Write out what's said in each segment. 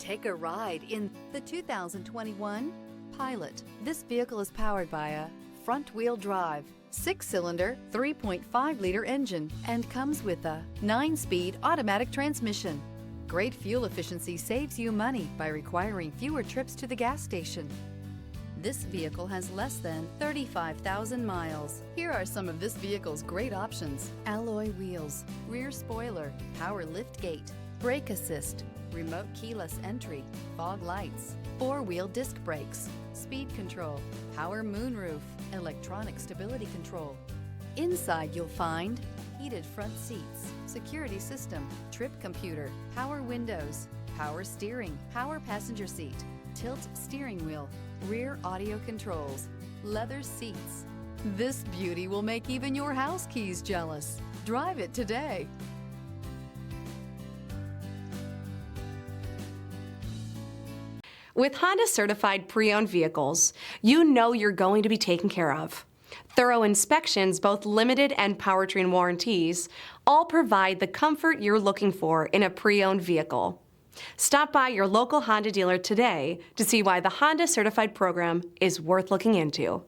Take a ride in the 2021 Pilot. This vehicle is powered by a front-wheel drive, 6-cylinder, 3.5-liter engine, and comes with a 9-speed automatic transmission. Great fuel efficiency saves you money by requiring fewer trips to the gas station. This vehicle has less than 35,000 miles. Here are some of this vehicle's great options: alloy wheels, rear spoiler, power liftgate, brake assist, remote keyless entry, fog lights, 4-wheel disc brakes, speed control, power moonroof, electronic stability control. Inside you'll find heated front seats, security system, trip computer, power windows, power steering, power passenger seat, tilt steering wheel, rear audio controls, leather seats. This beauty will make even your house keys jealous. Drive it today. With Honda certified pre-owned vehicles, you know you're going to be taken care of. Thorough inspections, both limited and powertrain warranties, all provide the comfort you're looking for in a pre-owned vehicle. Stop by your local Honda dealer today to see why the Honda certified program is worth looking into.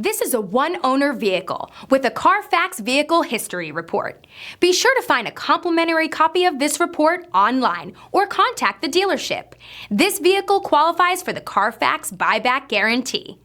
This is a one-owner vehicle with a Carfax Vehicle History Report. Be sure to find a complimentary copy of this report online or contact the dealership. This vehicle qualifies for the Carfax Buyback Guarantee.